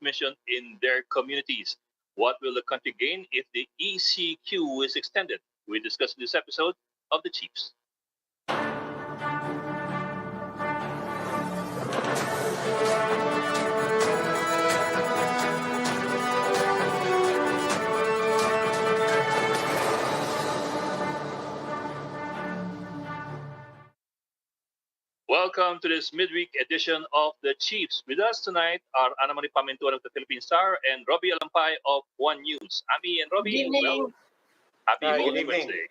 mission in their communities. What will the country gain if the ECQ is extended? We discuss in this episode of the Chiefs. Welcome to this midweek edition of the Chiefs. With us tonight are Ana Marie Pamintuan of the Philippine Star and Robbie Alampay of One News. Ami and Robbie, well, happy Holy Wednesday.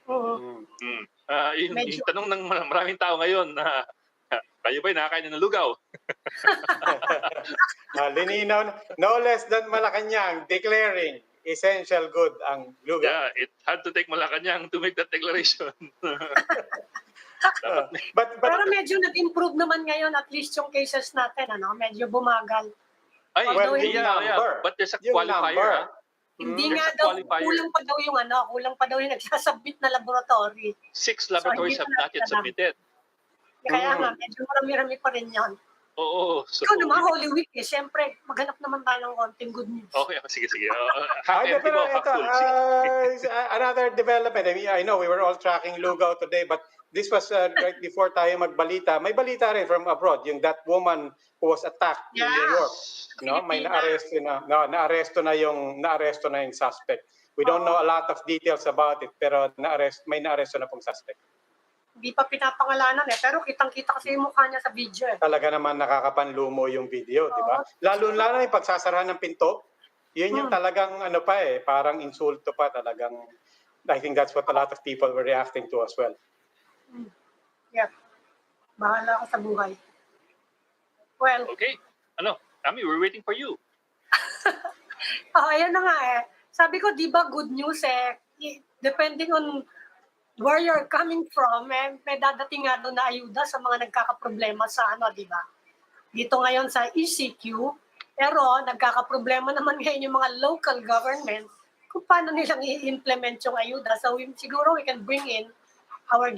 Yung tanong ng maraming tao ngayon, kayo ba'y nakakain ng lugaw? Lininaw, no less than Malacanang declaring essential good ang lugaw. Yeah, it had to take Malacanang to make that declaration. Pero medyo nag-improve naman ngayon, at least yung cases natin, medyo bumagal. Ay, well, yeah. But there's a qualifier. Hindi nga daw, kulang pa daw yung nagsasubmit na laboratory. 6 laboratories have not yet submitted. Kaya nga, medyo marami-rami pa rin yan. Oo. So, ikaw naman, Holy Week siyempre, maghanap naman tayo ng konting good news. Okay, sige. Another development, I know we were all tracking lugaw today, but this was right before tayo magbalita. May balita rin from abroad, yung that woman who was attacked in New York. No, may naaresto na yung suspect. We don't know a lot of details about it, pero may naaresto na pong suspect. Hindi pa pinapangalanan pero kitang-kita kasi yung mukha niya sa video Talaga naman nakakapanlumo yung video, di ba? Lalo na yung pagsasarahan ng pinto. Yun yung talagang parang insulto pa talagang. I think that's what a lot of people were reacting to as well. Yeah. Bahala ka sa buhay. Well. Okay. Ami, we're waiting for you. Ayan na nga Sabi ko, di ba good news depending on where you're coming from, may dadating nga doon na ayuda sa mga nagkakaproblema sa di ba? Dito ngayon sa ECQ, pero nagkakaproblema naman ngayon yung mga local government kung paano nilang i-implement yung ayuda. So siguro we can bring in our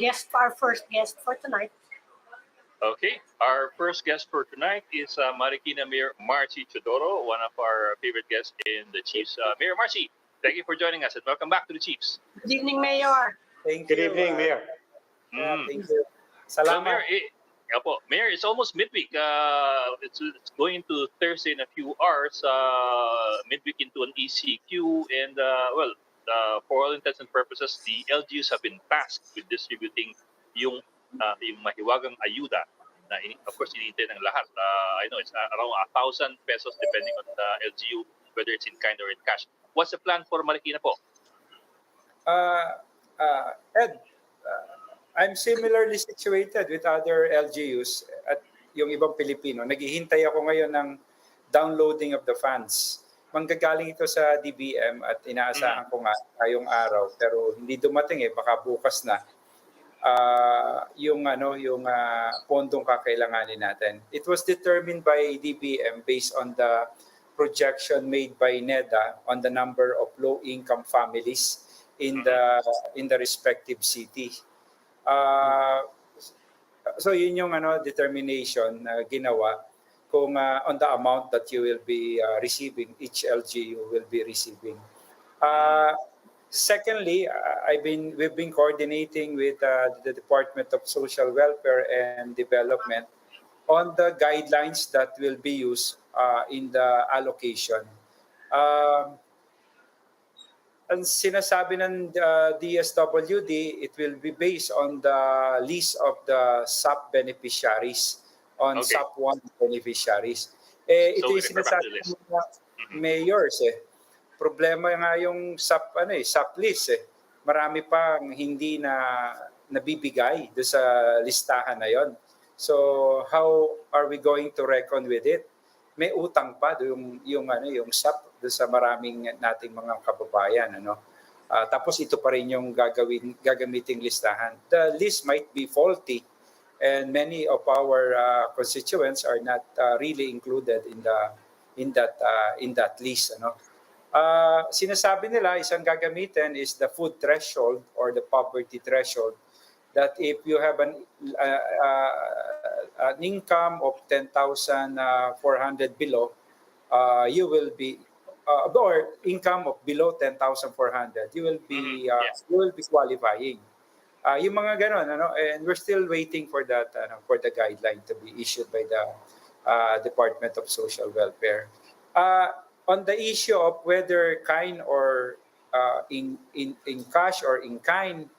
first guest for tonight. Okay, our first guest for tonight is Marikina Mayor Teodoro, one of our favorite guests in the Chiefs. Mayor Marcy, thank you for joining us and welcome back to the Chiefs. Good evening, Mayor. Thank you. Good evening, Mayor. Thank you. Salamat. So, Mayor, it's almost midweek. It's going to Thursday in a few hours, midweek into an ECQ. And, for all intents and purposes, the LGUs have been tasked with distributing yung mahiwagang ayuda na of course inintay ng lahat. I know it's around 1,000 pesos depending on the LGU, whether it's in kind or in cash. What's the plan for Marikina po? Ed, I'm similarly situated with other LGUs at yung ibang Pilipino. Naghihintay ako ngayon ng downloading of the funds. Manggagaling ito sa DBM at inaasahan ko nga ngayong araw pero hindi dumating baka bukas na. Yung pondong kakailanganin natin. It was determined by DBM based on the projection made by NEDA on the number of low-income families in the respective city. So yun yung determination na ginawa kung on the amount that you will be receiving, each LGU will be receiving. Secondly, we've been coordinating with the Department of Social Welfare and Development on the guidelines that will be used in the allocation. Ang sinasabi ng DSWD, it will be based on the list of the SAP beneficiaries, on SAP 1 beneficiaries. Ito yung sinasabi ng mga mayors Problema nga yung SAP list Marami pang hindi na nabibigay do sa listahan na yon. So how are we going to reckon with it? May utang pa yung SAP do sa maraming nating mga kababayan tapos ito pa rin yung gagamiting listahan. The list might be faulty and many of our constituents are not really included in that list Sinasabi nila isang gagamitin is the food threshold or the poverty threshold, that if you have an income of 10,400 below, you will be or income of below 10,400, you will be Yes. you will be qualifying. Yung mga ganon, and we're still waiting for that for the guideline to be issued by the Department of Social Welfare. On the issue of whether kind or in cash or in kind,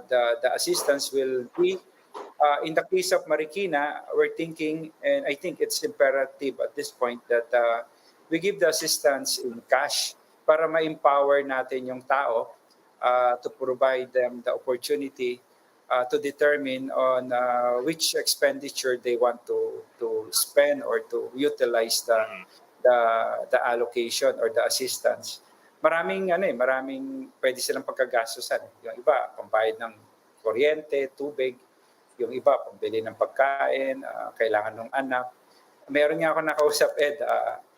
the assistance will be. In the case of Marikina, we're thinking, and I think it's imperative at this point that we give the assistance in cash para ma-empower natin yung tao to provide them the opportunity to determine on which expenditure they want to spend or to utilize the allocation or the assistance. Maraming pwede silang pagkagastusan. Yung iba, pambayad ng kuryente, tubig, yung iba, pambili ng pagkain, kailangan ng anak. Meron nga ako nakausap, Ed,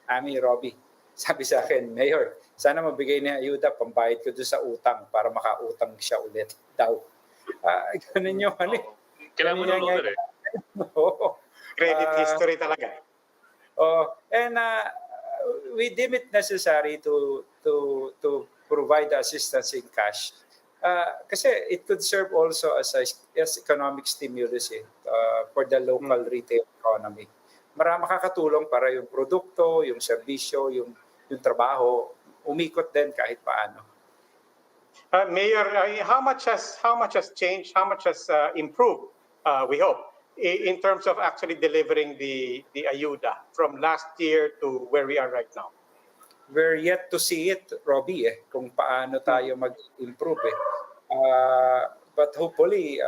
Ami, Robbie. Sabi sa akin, Mayor, sana mabigay niya ayuda, pambayad ko doon sa utang para makautang siya ulit daw. Ganun yung Kailangan mo ng loader Credit history talaga. And we deem it necessary to provide the assistance in cash. Kasi it could serve also as economic stimulus for the local retail economy. Makakatulong para yung produkto, yung serbisyo, yung trabaho, umikot din kahit paano. Mayor, how much has changed? How much has improved? We hope in terms of actually delivering the ayuda from last year to where we are right now. We're yet to see it, Robbie, kung paano tayo mag-improve. But hopefully,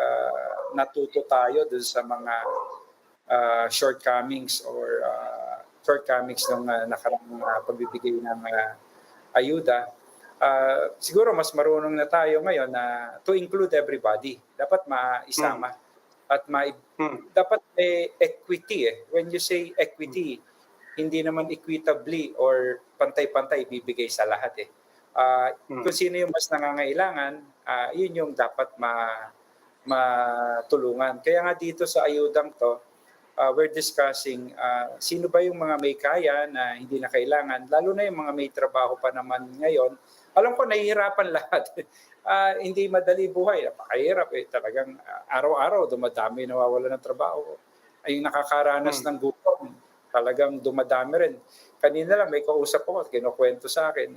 natuto tayo dun sa mga shortcomings or shortcomings ng nakarang pagbibigay ng ayuda. Siguro mas marunong na tayo ngayon na to include everybody. Dapat maisama at dapat may equity. When you say equity, hindi naman equitably or pantay-pantay bibigay sa lahat. Kung sino yung mas nangangailangan, yun yung dapat matulungan. Kaya nga dito sa ayudang to, we're discussing sino ba yung mga may kaya na hindi na kailangan, lalo na yung mga may trabaho pa naman ngayon. Alam ko, nahihirapan lahat. Hindi madali buhay. Napakahirap. Talagang araw-araw dumadami nawawala ng trabaho. Ay nakakaranas ng gutom, talagang dumadami rin. Kanina lang may kausap ko, kinukwento sa akin,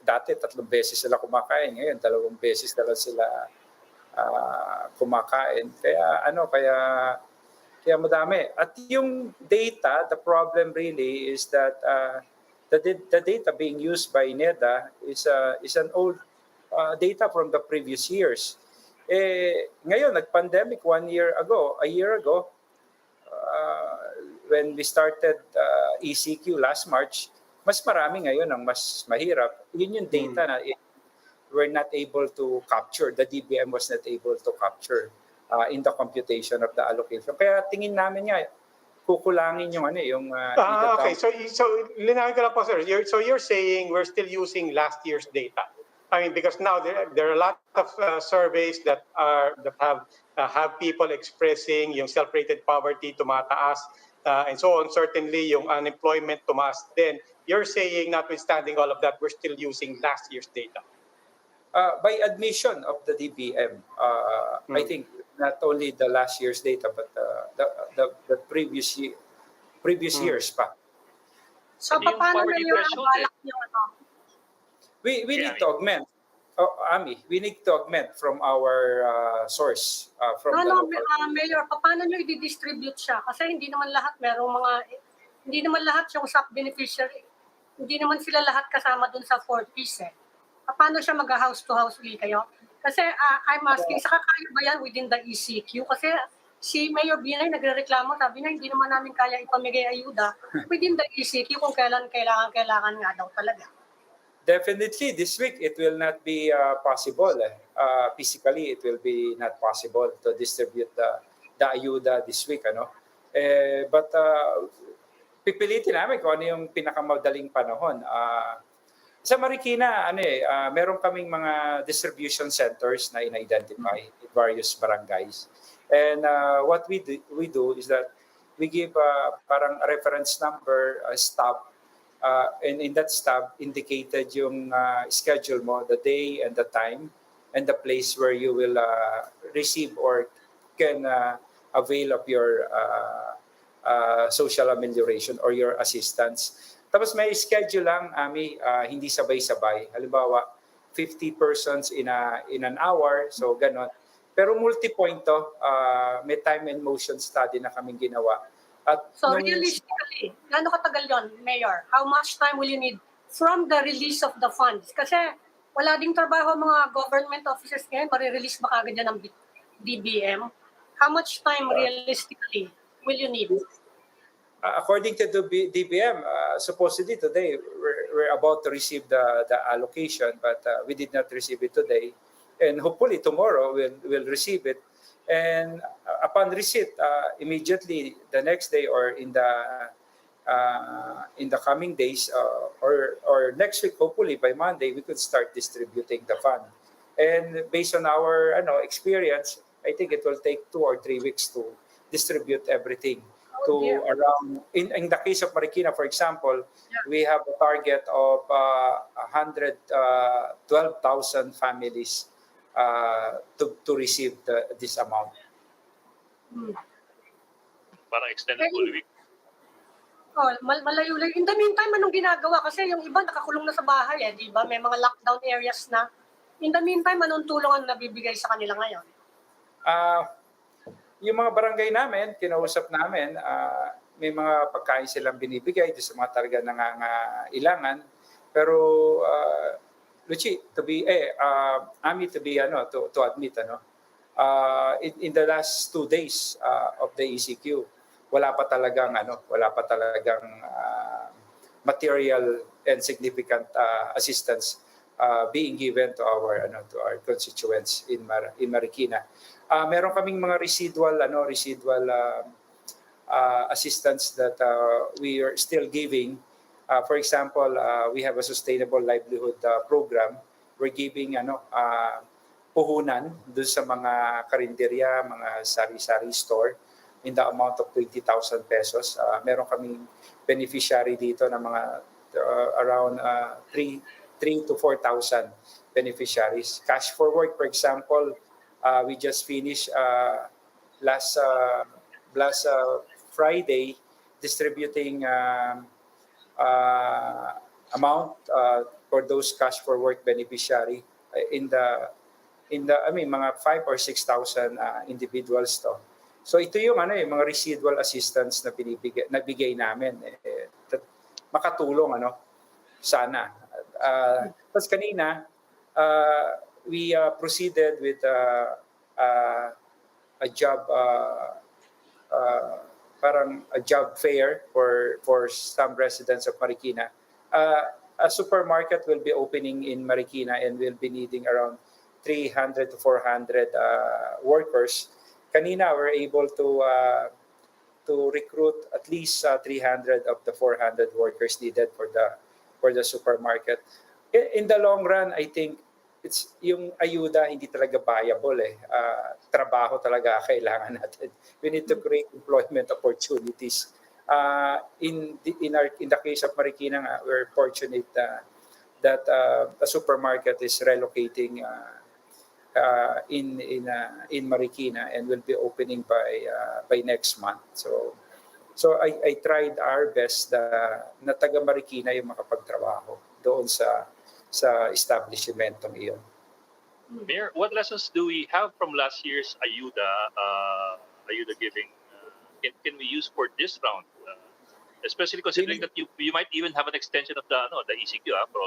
dati 3 beses sila kumakain, ngayon 2 beses na lang sila kumakain. Kaya madami. At yung data, the problem really is that the data being used by NEDA is an old data from the previous years. Ngayon, nag-pandemic a year ago, when we started ECQ last March, mas marami ngayon ang mas mahirap. Yun yung data na we're not able to capture. The DBM was not able to capture in the computation of the allocation. Kaya tingin namin nga, kukulangin yung okay, so linawin ko lang po, sir. So you're saying we're still using last year's data. I mean, because now there are a lot of surveys that have people expressing yung self-rated poverty tumataas and so on. Certainly, yung unemployment tumaas din. You're saying, notwithstanding all of that, we're still using last year's data. By admission of the DBM, I think not only the last year's data, but the previous years pa. So, paano na yung balak nyo? We need to augment. Ami, we need to augment from our source. From the local. Mayor, paano nyo i-distribute siya? Kasi hindi naman lahat hindi naman lahat yung SAP beneficiary. Hindi naman sila lahat kasama dun sa 4 piece. Paano siya mag-house to house ulit kayo? Kasi I'm asking, saka kaya ba yan within the ECQ? Kasi si Mayor Binay nagrereklamo, sabi niya hindi naman namin kaya ipamigay ayuda within the ECQ kung kailan kailangan nga daw talaga. Definitely, this week it will not be possible. Physically, it will be not possible to distribute the ayuda this week. But pipilitin namin kung ano yung pinakamadaling panahon. Sa Marikina, meron kaming mga distribution centers na in-identify in various barangays. And what we do is that we give parang a reference number, stop, And in that stub, indicated yung schedule mo, the day and the time, and the place where you will receive or can avail of your social amelioration or your assistance. Tapos may schedule lang, Ami, hindi sabay-sabay. Halimbawa, 50 persons in an hour, so ganon. Pero multi-point to, may time and motion study na kaming ginawa. At So realistically, gaano katagal yon, Mayor? How much time will you need from the release of the funds? Kasi wala ding trabaho mga government offices ngayon, marirelease ba kagad yan ng DBM? How much time realistically will you need? According to the DBM, supposedly today we're about to receive the allocation, but we did not receive it today, and hopefully tomorrow we'll receive it. And upon receipt, immediately the next day or in the coming days or next week, hopefully by Monday, we could start distributing the fund. And based on our experience, I think it will take 2 or 3 weeks to distribute everything to around, in the case of Marikina, for example, we have a target of 112,000 families to receive this amount. Parang extended full week. Oh, malayo-layo. In the meantime, anong ginagawa? Kasi yung iba nakakulong na sa bahay, di ba? May mga lockdown areas na. In the meantime, anong tulong ang nabibigay sa kanila ngayon? Yung mga barangay namin, kinausap namin, may mga pagkain silang binibigay sa mga talaga nangangailangan. Pero Luchi, to admit, in the last 2 days of the ECQ, wala pa talagang material and significant assistance being given to our constituents in Marikina. Meron kaming mga residual assistance that we are still giving. For example, we have a sustainable livelihood program. We're giving puhunan doon sa mga karinderya, mga sari-sari store in the amount of 20,000 pesos. Meron kaming beneficiary dito na mga around 3 to 4,000 beneficiaries. Cash for work, for example, we just finished last Friday distributing amount for those cash for work beneficiary in the mga 5 or 6,000 individuals to. So ito yung yung mga residual assistance na nabigay namin makatulong sana. Tapos kanina we proceeded with a job parang a job fair for some residents of Marikina. A supermarket will be opening in Marikina and will be needing around 300 to 400 workers. Kanina we're able to recruit at least 300 of the 400 workers needed for the supermarket. In the long run, I think it's yung ayuda hindi talaga viable trabaho talaga kailangan natin. We need to create employment opportunities. In the case of Marikina, we're fortunate that a supermarket is relocating in Marikina and will be opening by next month. So I tried our best na taga Marikina yung makapagtrabaho doon sa establishmentong iyon. Mayor, what lessons do we have from last year's ayuda giving? Can we use for this round? Especially considering that you might even have an extension of the ECQ for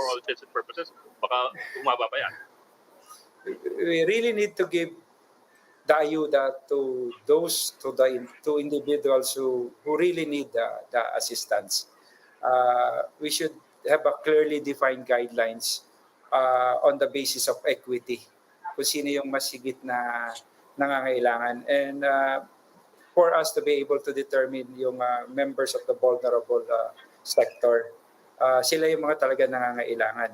all intents and purposes. Baka umaba pa yan. We really need to give the ayuda to individuals who really need the assistance. We should have a clearly defined guidelines on the basis of equity. Kung sino yung mas higit na nangangailangan. And for us to be able to determine yung members of the vulnerable sector, sila yung mga talaga nangangailangan.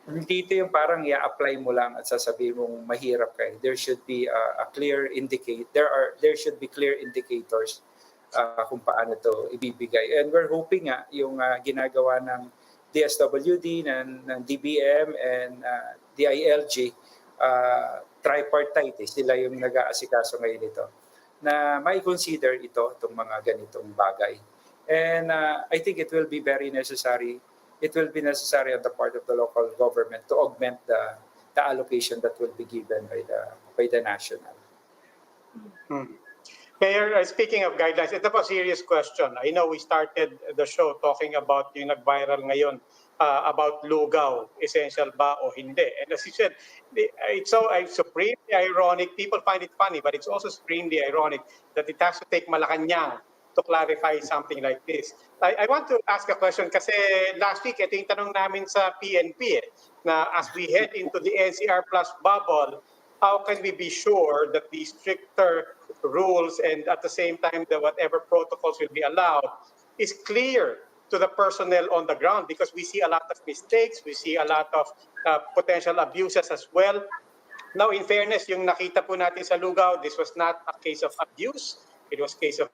Dito yung parang i-apply mo lang at sasabihin mong mahirap kayo. There should be a clear indicate. There should be clear indicators kung paano ito ibibigay. And we're hoping nga yung ginagawa ng DSWD, ng DBM, and DILG, tripartite, sila yung nag-aasikaso ngayon ito, na mai-consider itong mga ganitong bagay. And I think it will be very necessary. It will be necessary on the part of the local government to augment the allocation that will be given by the national. Mayor, speaking of guidelines, ito po serious question. I know we started the show talking about yung nag-viral ngayon about lugaw, essential ba o hindi. And as you said, it's so supremely ironic. People find it funny, but it's also supremely ironic that it has to take Malacanang to clarify something like this. I want to ask a question kasi last week, ito yung tanong namin sa PNP na as we head into the NCR Plus bubble, how can we be sure that the stricter rules and at the same time that whatever protocols will be allowed is clear to the personnel on the ground? Because we see a lot of mistakes, we see a lot of potential abuses as well. Now, in fairness, yung nakita po natin sa lugaw, this was not a case of abuse. It was a case of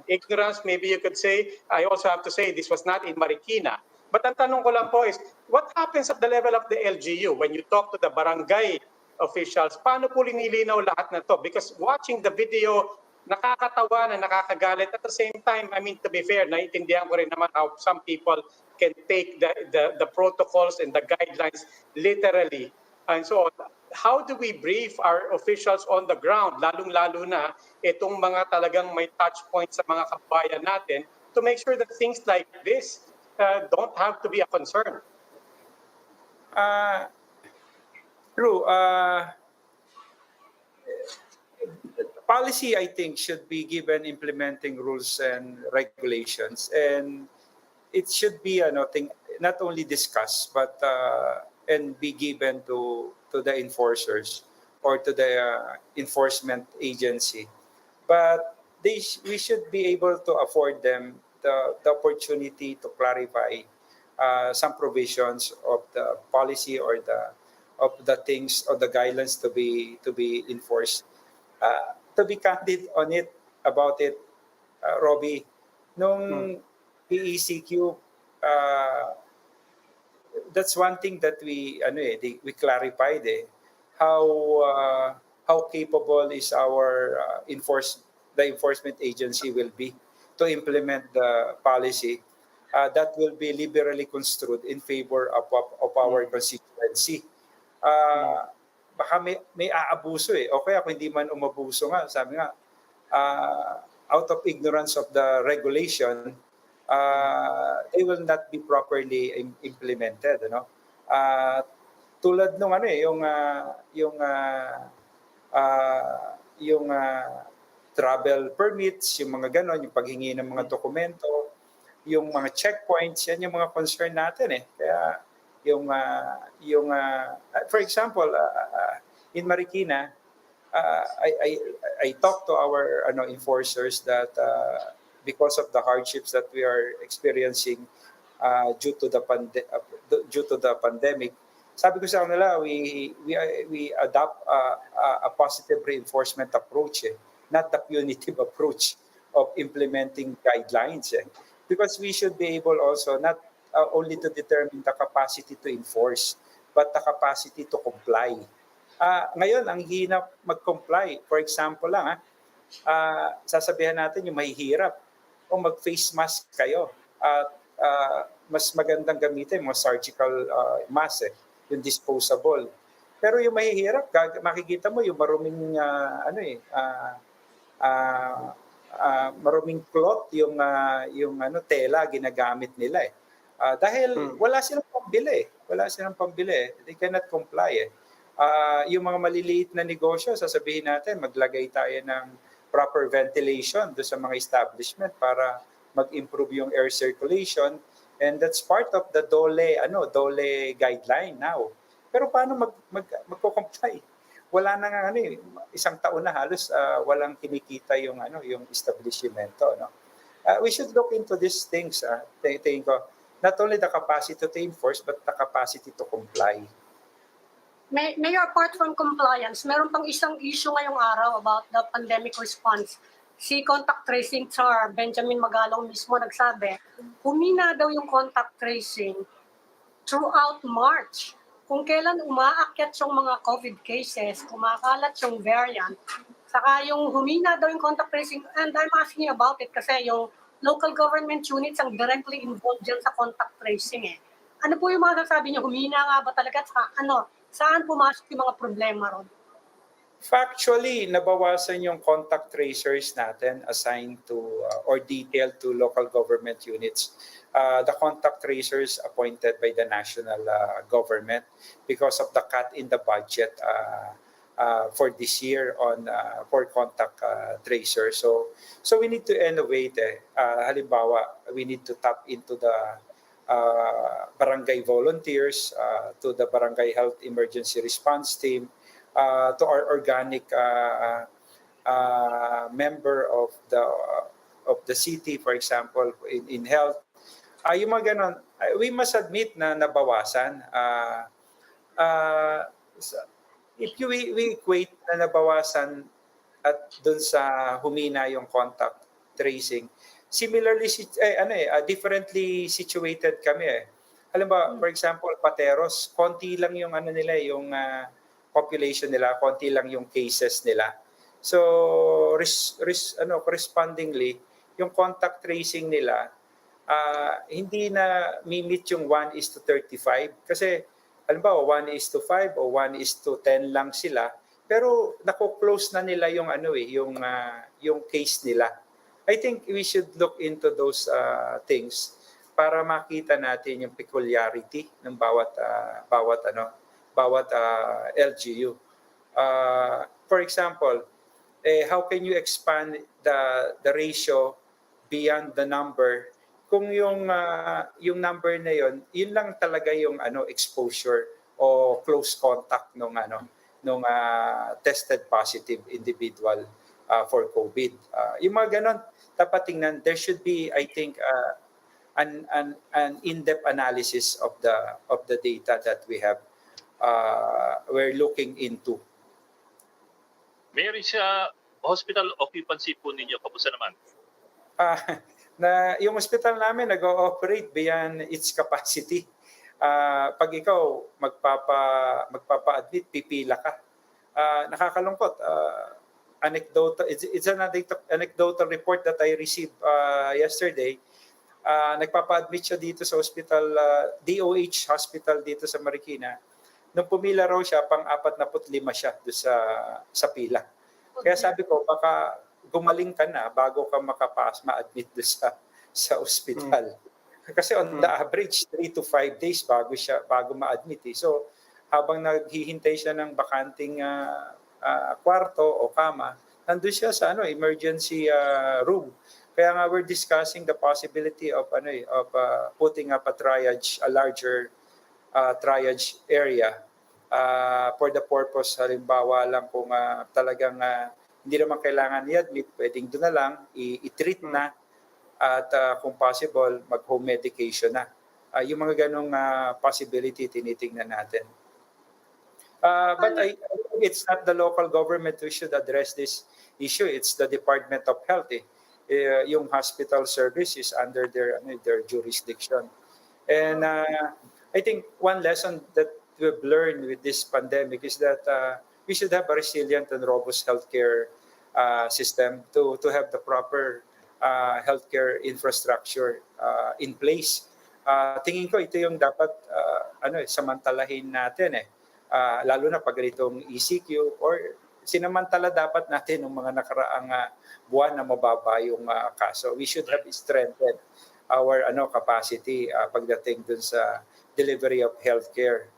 ignorance, maybe you could say. I also have to say this was not in Marikina. But ang tanong ko lang po is, what happens at the level of the LGU when you talk to the barangay officials? Paano po linilinaw lahat na to? Because watching the video, nakakatawa na nakakagalit. At the same time, I mean, to be fair, naiintindihan ko rin naman how some people can take the protocols and the guidelines literally. And so, how do we brief our officials on the ground, lalong-lalo na itong mga talagang may touch points sa mga kabayan natin, to make sure that things like this don't have to be a concern? True. Policy, I think, should be given implementing rules and regulations, and it should be not only discussed but and be given to the enforcers or to the enforcement agency. But we should be able to afford them the opportunity to clarify some provisions of the policy or the things or the guidelines to be enforced. To be candid about it, Robbie, nung PECQ, that's one thing that we clarified how capable is our the enforcement agency will be to implement the policy that will be liberally construed in favor of our constituency. Baka may aabuso o kaya kung hindi man umabuso nga, sabi nga, out of ignorance of the regulation, they will not be properly implemented, tulad nung yung travel permits, yung mga ganon, yung paghingi ng mga dokumento, yung mga checkpoints, yan yung mga concern natin Kaya for example, in Marikina, I talked to our enforcers that because of the hardships that we are experiencing due to the pandemic, sabi ko sa kanila, we adopt a positive reinforcement approach, not the punitive approach of implementing guidelines. Because we should be able also not only to determine the capacity to enforce, but the capacity to comply. Ngayon, ang hinap mag-comply. For example lang, sasabihan natin yung mahihirap, o mag-face mask kayo. Mas magandang gamitin mo surgical mask, yung disposable. Pero yung mahihirap, makikita mo yung maruming maruming cloth, yung tela ginagamit nila dahil wala silang pambili. They cannot comply yung mga maliliit na negosyo, sasabihin natin maglagay tayo ng proper ventilation do sa mga establishment para mag-improve yung air circulation, and that's part of the DOLE guideline now. Pero paano magko-comply? Wala na nga isang taon na halos walang kinikita yung establishmento, we should look into these things. Tingin ko, not only the capacity to enforce but the capacity to comply. Mayor, apart from compliance, meron pang isang issue ngayong araw about the pandemic response. si contact tracing Sir Benjamin Magalong mismo nagsabi, humina daw yung contact tracing throughout March. Kung kailan umaakyat yung mga COVID cases, kumakalat yung variant, saka yung humina daw yung contact tracing, and I'm asking about it kasi yung local government units ang directly involved dyan sa contact tracing eh. Ano po yung mga sasabi niyo, humina nga ba talaga? Saan pumasok yung mga problema ron? Factually, nabawasan yung contact tracers natin assigned to or detailed to local government units. The contact tracers appointed by the national government because of the cut in the budget for this year on for contact tracers. So we need to innovate. Halimbawa, we need to tap into the barangay volunteers, to the barangay health emergency response team, to our organic member of the city, for example, in health. Yung mga ganon, we must admit na nabawasan. If we equate na nabawasan at dun sa humina yung contact tracing, similarly, differently situated kami eh. Halimbawa, for example, Pateros, konti lang yung nila, yung population nila, konti lang yung cases nila. So, correspondingly, yung contact tracing nila, hindi na meet yung 1:35 kasi halimbawa 1:5 o 1:10 lang sila, pero nako-close na nila yung yung case nila. I think we should look into those things para makita natin yung peculiarity ng bawat LGU. For example, how can you expand the ratio beyond the number kung yung number na yun lang talaga yung exposure o close contact nung tested positive individual for COVID. Yung mga ganon, dapat tingnan, there should be, I think, an in-depth analysis of the data that we're looking into. Mayor, sa hospital occupancy po ninyo, kamusta naman? Na yung hospital namin nag-ooperate beyond its capacity. Pag ikaw magpapa-admit, pipila ka. Nakakalungkot. It's an anecdotal report that I received yesterday. Nagpapa-admit siya dito sa hospital, DOH hospital dito sa Marikina. Nung pumila raw siya, pang-45 siya doon sa pila. Kaya sabi ko, baka gumaling ka na bago ka ma-admit doon sa hospital. Kasi on the average, 3 to 5 days bago ma-admit. So, habang naghihintay siya ng bakanting kwarto o kama, nandun siya sa emergency room. Kaya nga we're discussing the possibility of putting up a larger triage area for the purpose, halimbawa lang kung talagang hindi naman kailangan i-admit, pwedeng doon na lang, i-treat na, at kung possible, mag-home medication na. Yung mga ganong possibility, tinitingnan natin. But it's not the local government who should address this issue. It's the Department of Health. Yung hospital service is under their jurisdiction. And I think one lesson that we've learned with this pandemic is that we should have a resilient and robust healthcare system to have the proper healthcare infrastructure in place. Tingin ko ito yung dapat samantalahin natin lalo na pag ganitong ECQ or sinamantala dapat natin ng mga nakaraang buwan na mababa yung kaso. We should have strengthened our capacity pagdating dun sa delivery of healthcare.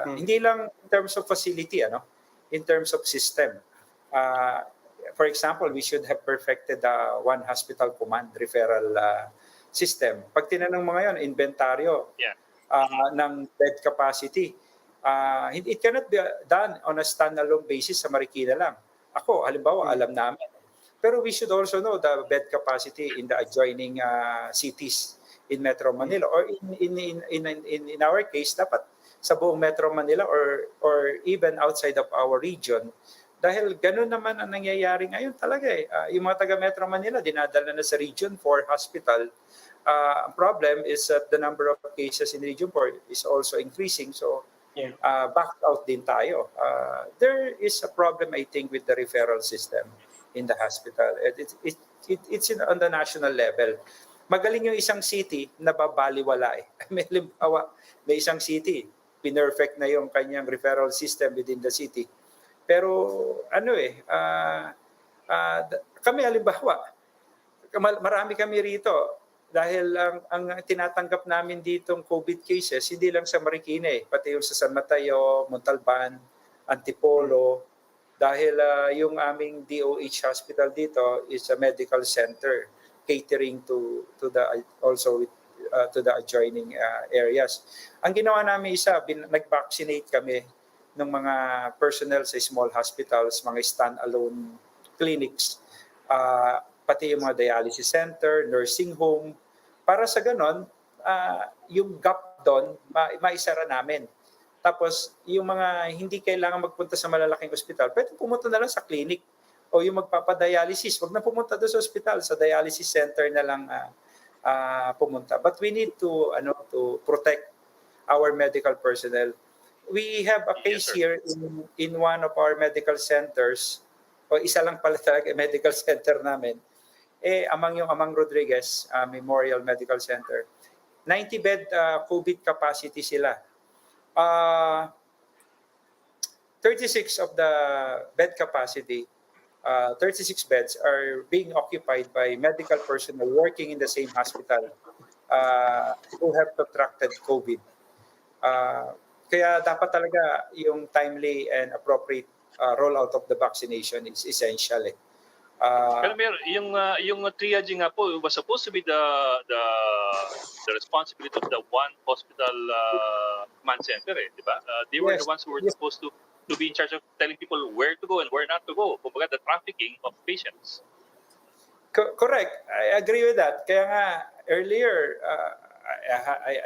Hindi lang in terms of facility, in terms of system. For example, we should have perfected one hospital command referral system. Pag tinanong mo ngayon, inventaryo ng bed capacity, it cannot be done on a standalone basis sa Marikina lang. Ako, halimbawa, alam namin. Pero we should also know the bed capacity in the adjoining cities in Metro Manila, or in our case, dapat sa buong Metro Manila or even outside of our region, Dahil ganun naman ang nangyayari ngayon talaga eh. Yung mga taga Metro Manila, dinadala na sa Region 4 Hospital. Ang problem is that the number of cases in Region 4 is also increasing. So, backed out din tayo. There is a problem, I think, with the referral system in the hospital. It's on the national level. Magaling yung isang city na babaliwala eh. May limbawa, may isang city, pinerfect na yung kanyang referral system within the city. Pero ano eh, kami halimbawa, marami kami rito dahil ang tinatanggap namin ditong COVID cases, hindi lang sa Marikina eh, pati yung sa San Mateo, Montalban, Antipolo, dahil yung aming DOH hospital dito is a medical center catering to the also to the adjoining areas. Ang ginawa namin isa, nag-vaccinate kami ng mga personnel sa small hospitals, mga stand-alone clinics, pati yung mga dialysis center, nursing home, para sa ganon, yung gap doon, maisara namin. Tapos, yung mga hindi kailangan magpunta sa malalaking ospital, pwede pumunta na lang sa clinic. O yung magpapadialysis, wag na pumunta doon sa ospital, sa dialysis center na lang pumunta. But we need to protect our medical personnel. We have a case here in one of our medical centers, o isa lang pala talaga medical center namin, Amang Rodriguez Memorial Medical Center. 90-bed COVID capacity sila. 36 of the bed capacity, 36 beds are being occupied by medical personnel working in the same hospital who have contracted COVID. Kaya dapat talaga yung timely and appropriate rollout of the vaccination is essential eh. Pero Mayor, yung triaging nga po was supposed to be the responsibility of the one hospital command center eh, di ba? They were the ones who were supposed to be in charge of telling people where to go and where not to go. Kumbaga, the trafficking of patients. Correct. I agree with that. Kaya nga earlier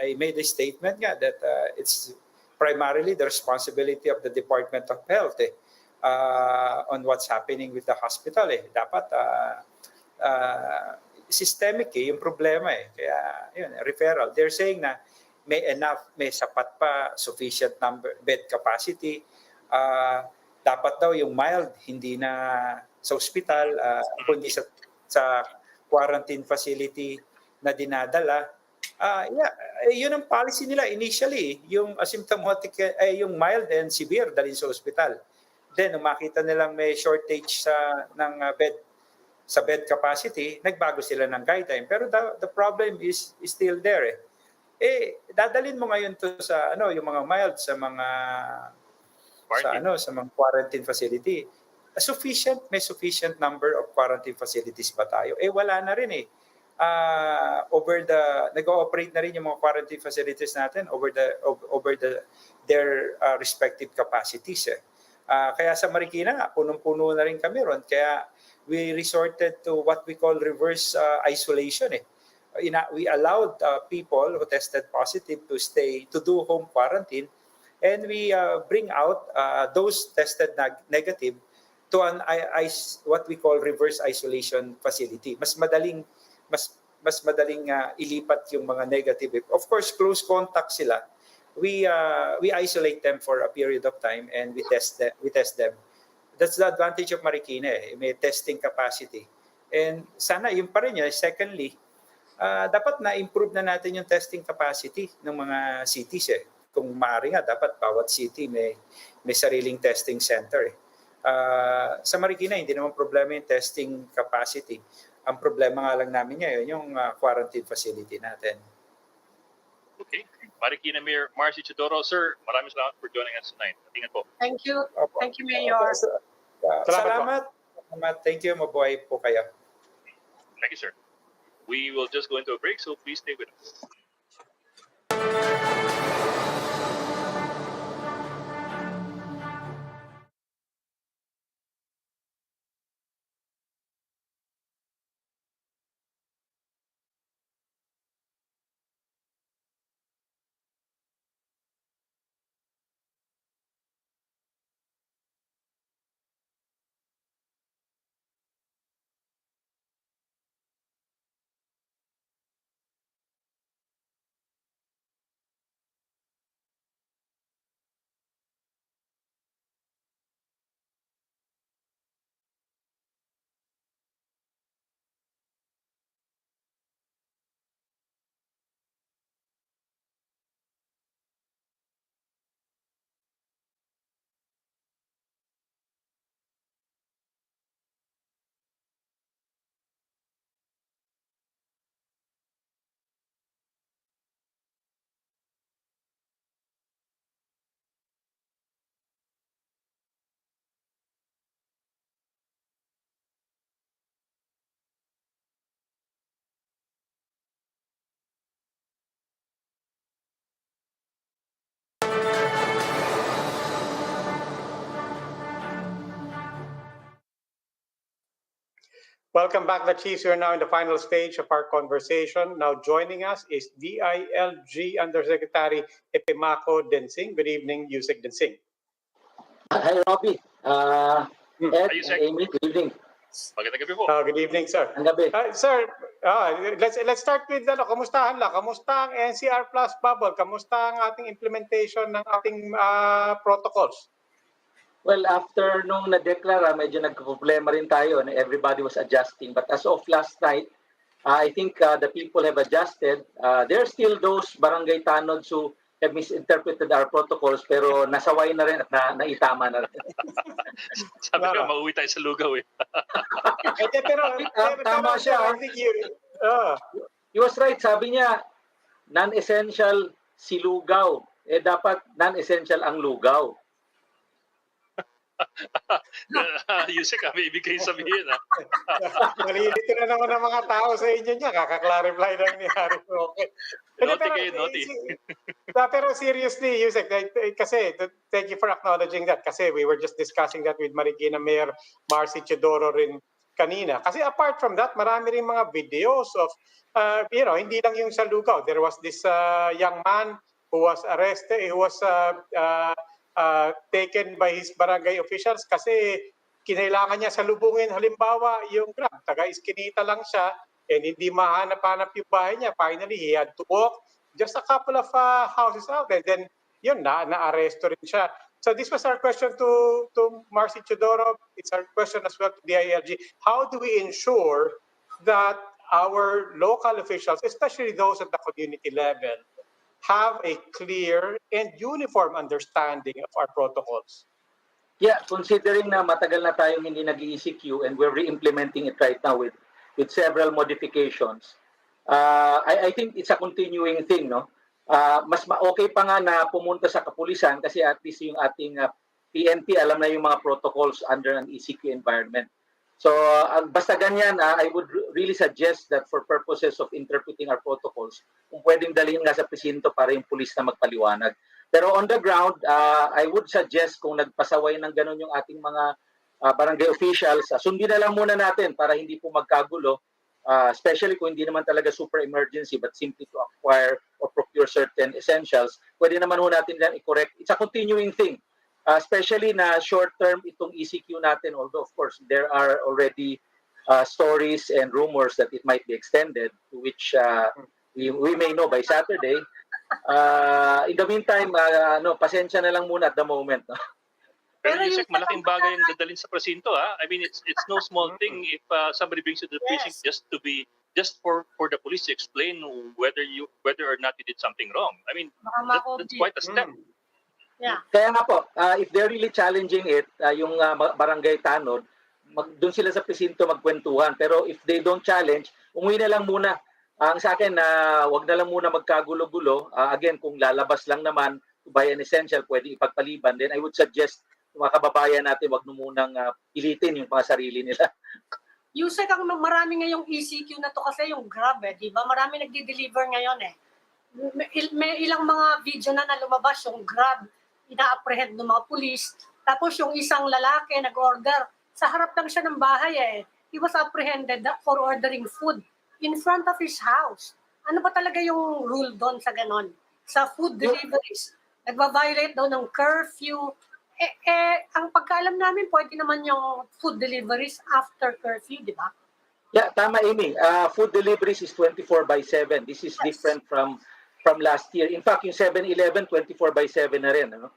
I made a statement nga that it's primarily the responsibility of the Department of Health eh. On what's happening with the hospital eh. Dapat systemic eh, yung problema eh. Kaya yun, referral. They're saying na may sapat pa, sufficient bed capacity. Dapat daw yung mild, hindi na sa ospital, kundi sa quarantine facility na dinadala. Yun ang policy nila initially, yung asymptomatic, yung mild and severe dalhin sa ospital. Then, nung makita nilang may shortage ng bed capacity, nagbago sila ng guideline. Pero the problem is still there eh. Dadalhin mo ngayon to sa yung mga mild sa mga sa mga quarantine facility. May sufficient number of quarantine facilities ba tayo? Wala na rin eh. Nag-ooperate na rin yung mga quarantine facilities natin over their respective capacities eh. Kaya sa Marikina, punong-puno na rin kami ron. Kaya we resorted to what we call reverse isolation eh. We allowed people who tested positive to do home quarantine, and we bring out those tested negative to what we call reverse isolation facility. Mas madaling ilipat yung mga negative. Of course, close contact sila. We isolate them for a period of time and we test them. That's the advantage of Marikina eh. May testing capacity. And sana yun pa rin yun. Secondly, dapat na-improve na natin yung testing capacity ng mga cities eh. Kung maaari nga, dapat bawat city may sariling testing center eh. Sa Marikina, hindi naman problema yung testing capacity. Ang problema nga lang namin ngayon, yung quarantine facility natin. Okay. Marikina Mayor Marcy Teodoro, sir, maraming salamat for joining us tonight. Tingnan po. Thank you. Thank you, Mayor. Salamat. Thank you. Mabuhay po kayo. Thank you, sir. We will just go into a break, so please stay with us. Welcome back, the Chiefs. We are now in the final stage of our conversation. Now joining us is DILG Undersecretary Epimaco Densing. Good evening, Usec Densing. Hi, Robbie. Ed Hi, and Usec. Amy, good evening. Magandang gabi po. Good evening, sir. Ang gabi. Sir, let's start with kamustahan lang. Kamusta ang NCR Plus bubble? Kamusta ang ating implementation ng ating protocols? Well, after nung na-declara, medyo nagka-problema rin tayo and everybody was adjusting. But as of last night, I think the people have adjusted. There are still those barangay tanods who have misinterpreted our protocols pero nasaway na rin at naitama na rin. Sabi ko, mauwi tayo sa lugaw eh. Pero Tama siya. I think He was right. Sabi niya, non-essential si lugaw. Dapat non-essential ang lugaw. Usec, may ibig kayo sabihin. Malilito na naman ang mga tao sa inyo niya. Kaka-clarify lang ni Harry. Okay. Naughty kayo, naughty. Pero seriously, Usec, kasi thank you for acknowledging that. Kasi we were just discussing that with Marikina Mayor Teodoro rin kanina. Kasi apart from that, marami rin mga videos of, hindi lang yung sa lugaw. There was this young man who was arrested, who was taken by his barangay officials kasi kinailangan niya salubungin. Halimbawa, yung Grab, taga-Iskinita lang siya and hindi mahanap-hanap yung bahay niya. Finally, he had to walk just a couple of houses out and then yun, na-aresto rin siya. So this was our question to Marcy Teodoro. It's our question as well to DILG. How do we ensure that our local officials, especially those at the community level, have a clear and uniform understanding of our protocols? Yeah, considering na matagal na tayong hindi nag-ECQ and we're re-implementing it right now with several modifications, I think it's a continuing thing, no? Mas okay pa nga na pumunta sa kapulisan kasi at least yung ating PNP alam na yung mga protocols under an ECQ environment. So basta ganyan, I would really suggest that for purposes of interpreting our protocols, kung pwedeng dalhin nga sa presinto para yung pulis na magpaliwanag. Pero on the ground, I would suggest kung nagpasaway ng ganun yung ating mga barangay officials, sundin na lang muna natin para hindi po magkagulo, especially kung hindi naman talaga super emergency but simply to acquire or procure certain essentials, pwede naman ho natin yan i-correct. It's a continuing thing. Especially na short-term itong ECQ natin, although of course there are already stories and rumors that it might be extended, to which we may know by Saturday. In the meantime, pasensya na lang muna at the moment. Pero Usec, malaking bagay yung dadalhin sa presinto. I mean, it's no small thing if somebody brings you to the precinct just for the police to explain whether or not you did something wrong. I mean, that's quite a step. Yeah. Kaya nga po, if they're really challenging it, yung barangay tanod, doon sila sa presinto magkwentuhan. Pero if they don't challenge, umuwi na lang muna. Ang sa akin, wag na lang muna magkagulo-gulo. Again, kung lalabas lang naman to buy an essential, pwede ipagpaliban. Then I would suggest mga kababayan natin, wag na munang pilitin yung mga sarili nila. Usec, ang marami ngayong ECQ na to kasi yung Grab, di ba? Marami nagdi-deliver ngayon eh. May ilang mga video na lumabas yung Grab, ina-apprehend ng mga pulis. Tapos yung isang lalaki nag-order, sa harap lang siya ng bahay eh. He was apprehended for ordering food in front of his house. Ano ba talaga yung rule doon sa ganon? Sa food deliveries, nagva-violate daw ng curfew. Ang pagkaalam namin, pwede naman yung food deliveries after curfew, di ba? Yeah, tama, Amy. Food deliveries is 24/7. This is different from last year. In fact, yung 7-Eleven, 24/7 na rin. Ano?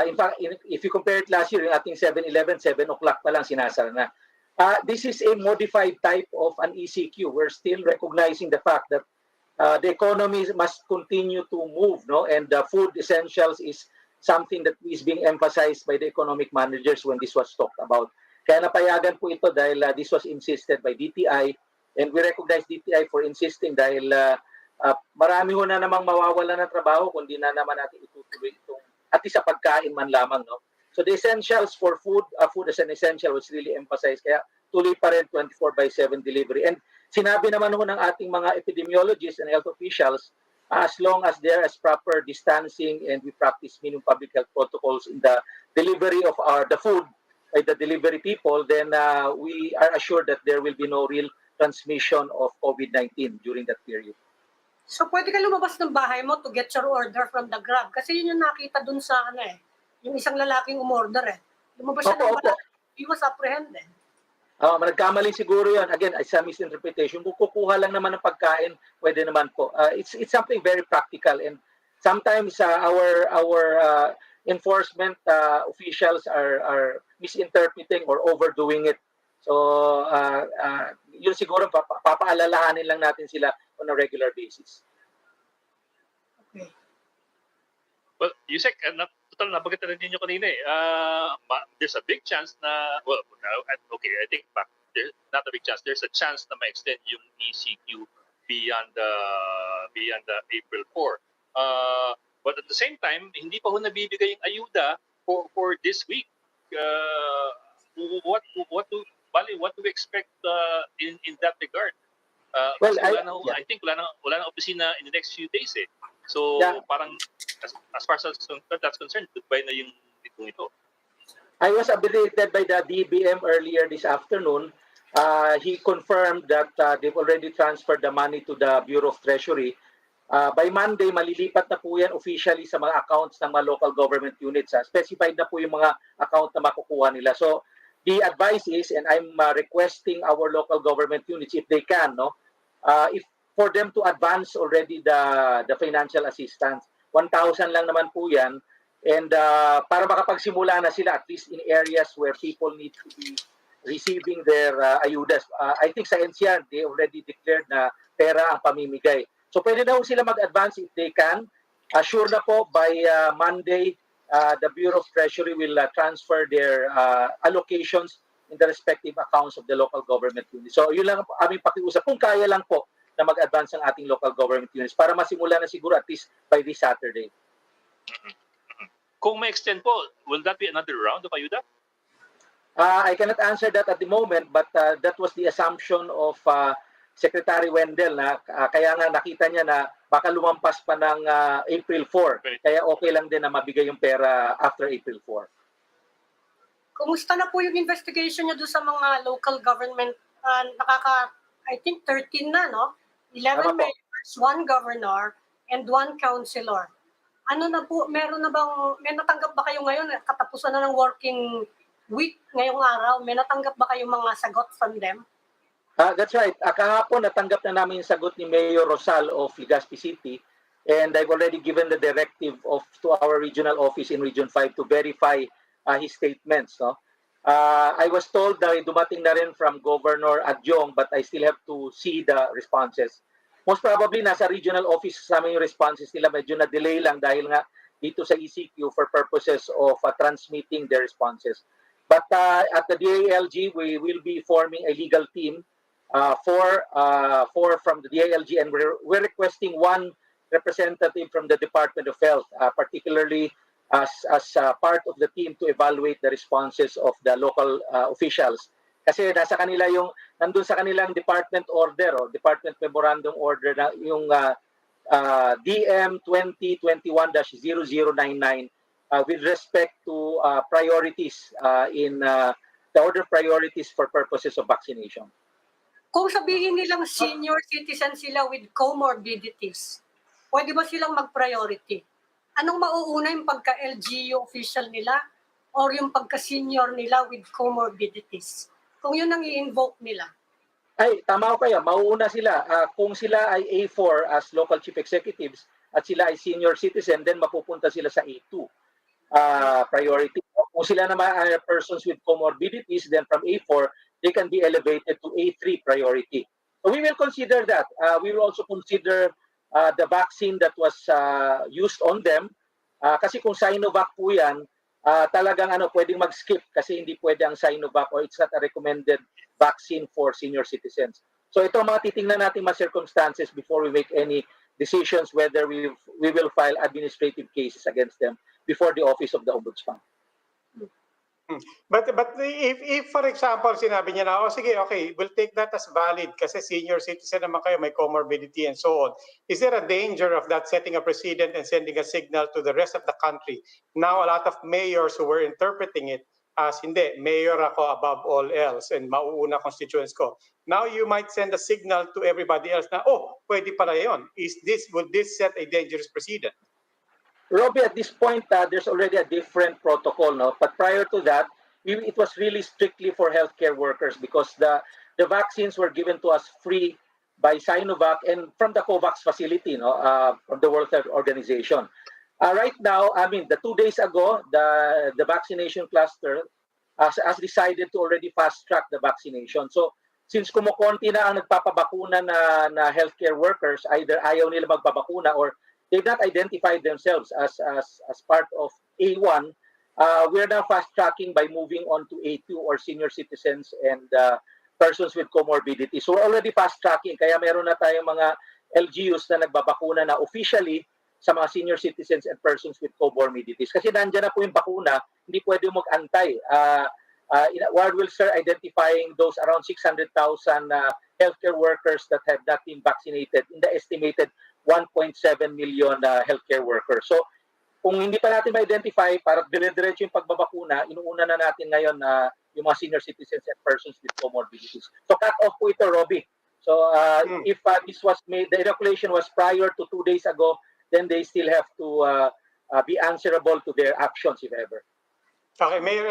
In fact, if you compare it last year, yung ating 7-Eleven, 7 o'clock pa lang sinasara na. This is a modified type of an ECQ. We're still recognizing the fact that the economy must continue to move, no? And food essentials is something that is being emphasized by the economic managers when this was talked about. Kaya napayagan po ito dahil this was insisted by DTI, and we recognize DTI for insisting dahil marami ho na namang mawawala ng trabaho kung di na naman natin itutuloy itong at least sa pagkain man lamang, no? So the essentials for food, food as an essential was really emphasized. Kaya tuloy pa rin 24/7 delivery. And sinabi naman ho ng ating mga epidemiologists and health officials, as long as there is proper distancing and we practice minimum public health protocols in the delivery of the food, by the delivery people, then we are assured that there will be no real transmission of COVID-19 during that period. So pwede ka lumabas ng bahay mo to get your order from the Grab. Kasi yun yung nakita dun sa yung isang lalaking umorder Lumabas siya ng bahay. He was apprehended. Nagkamali siguro yun. Again, it's a misinterpretation. Kung kukuha lang naman ng pagkain, pwede naman po. It's something very practical, and sometimes our enforcement officials are misinterpreting or overdoing it. So, yun siguro papaalalahanin lang natin sila on a regular basis. Okay. Well, Usec, total nabanggit na rin ninyo kanina there's a big chance na, well, okay, I think back, there's not a big chance, there's a chance na ma-extend yung ECQ beyond the April 4. But at the same time, hindi pa ho nabibigay yung ayuda for this week. What do we expect in that regard? Well, I think wala na opisina in the next few days So parang as far as that's concerned, goodbye na yung ito. I was updated by the DBM earlier this afternoon. He confirmed that they've already transferred the money to the Bureau of Treasury. By Monday, malilipat na po yan officially sa mga accounts ng mga local government units. Specified na po yung mga account na makukuha nila. So, the advice is, and I'm requesting our local government units, if they can, if for them to advance already the financial assistance. 1,000 lang naman po yan. And para makapagsimula na sila at least in areas where people need to be receiving their ayudas. I think sa NCR, they already declared na pera ang pamimigay. So pwede na sila mag-advance if they can. Sure na po by Monday, the Bureau of Treasury will transfer their allocations in the respective accounts of the local government units. So yun lang ang aming pakiusap. Kung kaya lang po na mag-advance ang ating local government units para masimula na siguro at least by this Saturday. Kung may extend po, will that be another round of ayuda? I cannot answer that at the moment, but that was the assumption of Secretary Wendell na kaya nga nakita niya na baka lumampas pa ng April 4. Kaya okay lang din na mabigay yung pera after April 4. Kumusta na po yung investigation niyo doon sa mga local government? I think 13 na, no? 11 mayors, 1 governor, and 1 councilor. Ano na po, meron na bang, may natanggap ba kayo ngayon? Katapusan na ng working week ngayong araw. May natanggap ba kayong mga sagot from them? That's right. Kahapon natanggap na namin yung sagot ni Mayor Rosal of Legazpi City, and I've already given the directive to our regional office in Region 5 to verify his statements. No? I was told na dumating na rin from Governor Adjong, but I still have to see the responses. Most probably nasa regional office sa amin yung responses nila, medyo na-delay lang dahil nga dito sa ECQ for purposes of transmitting their responses. But at the DILG, we will be forming a legal team four from the DILG, and we're requesting 1 representative from the Department of Health, particularly as part of the team to evaluate the responses of the local officials. Kasi nasa kanila nandun sa kanilang department order o department memorandum order na yung DM 2021-0099 with respect to priorities in the order priorities for purposes of vaccination. Kung sabihin nilang senior citizen sila with comorbidities, pwede ba silang mag-priority? Anong mauuna yung pagka-LGU official nila or yung pagka-senior nila with comorbidities? Kung yun ang i-invoke nila. Ay, tama ko kayo. Mauuna sila. Kung sila ay A4 as local chief executives at sila ay senior citizen, then mapupunta sila sa A2 priority. Kung sila naman ay persons with comorbidities, then from A4, they can be elevated to A3 priority. So we will consider that. We will also consider the vaccine that was used on them. Kasi kung Sinovac po yan, talagang pwedeng mag-skip kasi hindi pwede ang Sinovac or it's not a recommended vaccine for senior citizens. So ito mga titingnan natin mga circumstances before we make any decisions whether we will file administrative cases against them before the office of the Ombudsman. But if for example sinabi niya na sige, okay, we'll take that as valid kasi senior citizen naman kayo, may comorbidity and so on. Is there a danger of that setting a precedent and sending a signal to the rest of the country? Now a lot of mayors who were interpreting it as hindi, mayor ako above all else and mauuna constituents ko. Now you might send a signal to everybody else na, oh, pwede pala yun. Would this set a dangerous precedent? Robbie, at this point, there's already a different protocol, no? But prior to that, it was really strictly for healthcare workers because the vaccines were given to us free by Sinovac and from the COVAX facility, no, from the World Health Organization. Right now, I mean, 2 days ago, the vaccination cluster has decided to already fast track the vaccination. So, since kumukonti na ang nagpapabakuna na healthcare workers, either ayaw nila magbabakuna or they've not identified themselves as part of A1, we're now fast tracking by moving on to A2 or senior citizens and persons with comorbidity. So we're already fast tracking, kaya meron na tayong mga LGUs na nagbabakuna na officially sa mga senior citizens and persons with comorbidities. Kasi nandiyan na po yung bakuna, hindi pwede mag-antay. While we're identifying those around 600,000 healthcare workers that have not been vaccinated in the estimated 1.7 million healthcare workers. So, kung hindi pa natin ma-identify, para dire-diretso yung pagbabakuna, inuuna na natin ngayon yung mga senior citizens and persons with comorbidities. So, cut off po ito, Robbie. So, if this was made, the inoculation was prior to 2 days ago, then they still have to be answerable to their actions, if ever. Okay, Mayor,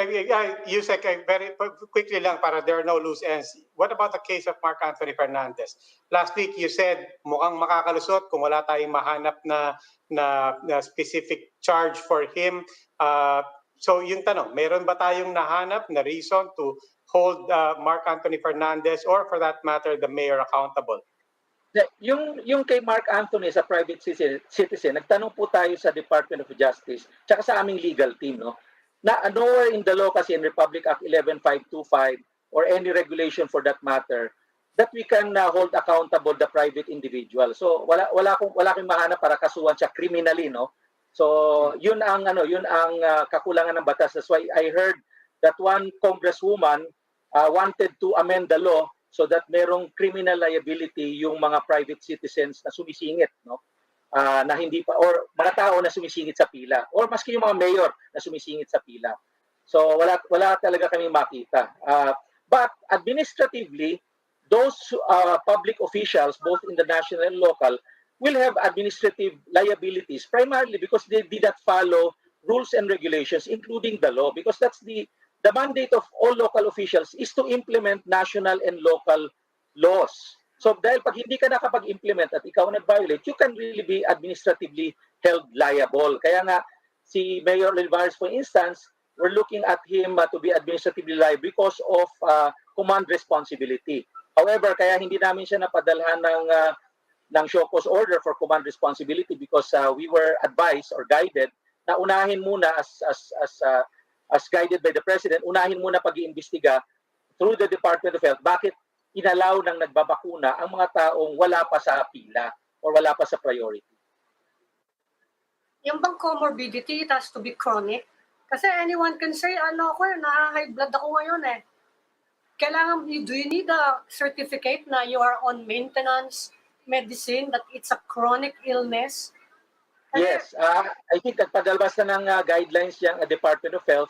Usec, very quickly lang para there are no loose ends. What about the case of Mark Anthony Fernandez? Last week you said mukhang makakalusot kung wala tayong mahanap na specific charge for him. So yung tanong, meron ba tayong nahanap na reason to hold Mark Anthony Fernandez or for that matter the mayor accountable? Yung kay Mark Anthony sa private citizen, nagtanong po tayo sa Department of Justice tsaka sa aming legal team, no? Na nowhere in the law kasi in Republic Act 11525 or any regulation for that matter that we can hold accountable the private individual. So wala kang mahanap para kasuhan siya criminally, no? So yun ang kakulangan ng batas. That's why I heard that one congresswoman wanted to amend the law so that merong criminal liability yung mga private citizens na sumisingit, no? Na hindi pa, or mga tao na sumisingit sa pila, or maski yung mga mayor na sumisingit sa pila. So wala talaga kami makita. But administratively, those public officials, both in the national and local, will have administrative liabilities, primarily because they did not follow rules and regulations, including the law, because that's the mandate of all local officials is to implement national and local laws. So dahil pag hindi ka nakapag-implement at ikaw nag-violate, you can really be administratively held liable. Kaya nga, si Mayor Olivares, for instance, we're looking at him to be administratively liable because of command responsibility. However, kaya hindi namin siya napadalhan ng show cause order for command responsibility because we were advised or guided na unahin muna as guided by the President, unahin muna pag-iimbestiga through the Department of Health. Bakit inalaw ng nagbabakuna ang mga taong wala pa sa pila or wala pa sa priority? Yung bang comorbidity, it has to be chronic. Kasi anyone can say, high blood ako ngayon eh. Do you need a certificate na you are on maintenance medicine, that it's a chronic illness? Yes, I think nagpadalbas na ng guidelines yung Department of Health.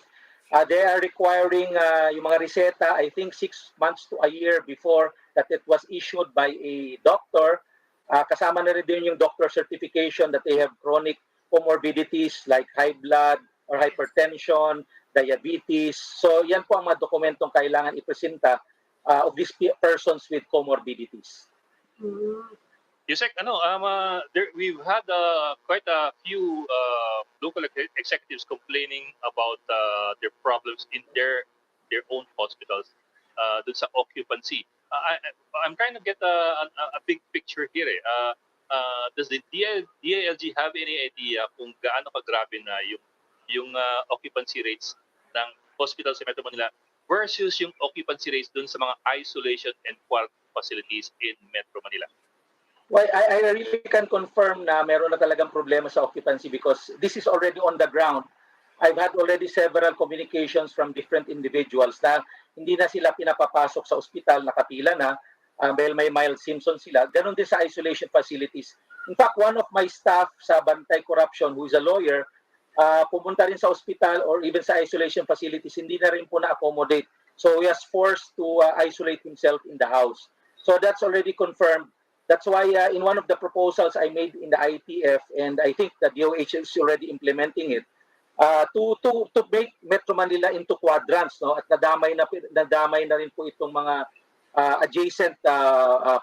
They are requiring yung mga reseta, I think 6 months to a year before that it was issued by a doctor. Kasama na rin din yung doctor certification that they have chronic comorbidities like high blood or hypertension, diabetes. So yan po ang mga dokumentong kailangan ipresenta of these persons with comorbidities. Usec, we've had quite a few local executives complaining about their problems in their own hospitals dun sa occupancy. I'm trying to get a big picture here. Does the DILG have any idea kung gaano kagrabe na yung occupancy rates ng hospitals sa Metro Manila versus yung occupancy rates dun sa mga isolation and quarantine facilities in Metro Manila? Well, I really can confirm na meron na talagang problema sa occupancy because this is already on the ground. I've had already several communications from different individuals na hindi na sila pinapapasok sa ospital, nakapila na, dahil may mild symptoms sila. Ganon din sa isolation facilities. In fact, one of my staff sa Bantay Corruption, who is a lawyer, pumunta rin sa ospital or even sa isolation facilities, hindi na rin po na-accommodate. So he was forced to isolate himself in the house. So that's already confirmed. That's why in one of the proposals I made in the ITF, and I think the DOH is already implementing it, to make Metro Manila into quadrants, no? At nadamay na rin po itong mga adjacent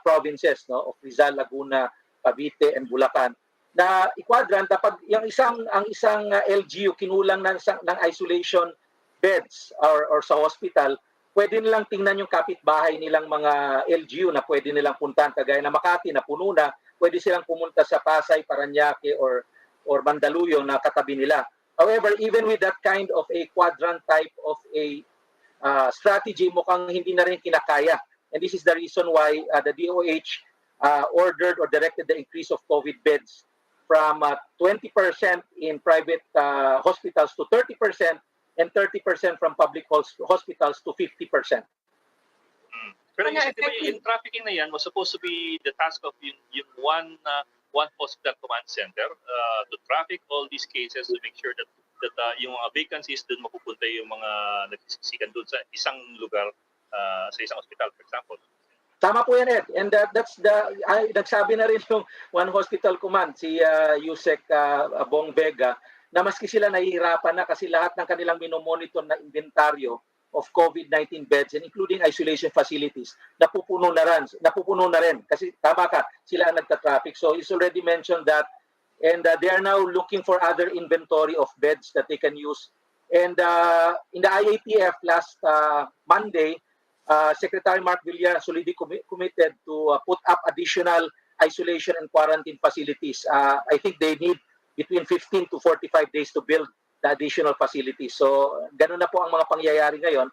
provinces, no, of Rizal, Laguna, Cavite, and Bulacan. Na i-quadrant dapat ang isang LGU kinulang ng isolation beds or sa hospital, pwede nilang tingnan yung kapitbahay nilang mga LGU na pwede nilang puntahan, kagaya na Makati na puno na, pwede silang pumunta sa Pasay, Parañaque or Mandaluyong na katabi nila. However, even with that kind of a quadrant type of a strategy, mukhang hindi na rin kinakaya. And this is the reason why the DOH ordered or directed the increase of COVID beds from 20% in private hospitals to 30% and 30% from public hospitals to 50%. Pero yung trafficking na yan was supposed to be the task of yung one hospital command center to traffic all these cases to make sure that yung mga vacancies doon mapupunta yung mga nagsisikan doon sa isang lugar, sa isang hospital, for example. Tama po yan, Ed. And that's nagsabi na rin yung one hospital command, si Usec Bong Vega, na maski sila nahihirapan na kasi lahat ng kanilang minomonitor na inventaryo of COVID-19 beds and including isolation facilities, napupuno na rin. Kasi tama ka, sila ang nagta-traffic. So he's already mentioned that, and they are now looking for other inventory of beds that they can use. And in the IATF last Monday, Secretary Mark Villar solidly committed to put up additional isolation and quarantine facilities. I think they need between 15 to 45 days to build the additional facilities. So, ganun na po ang mga pangyayari ngayon.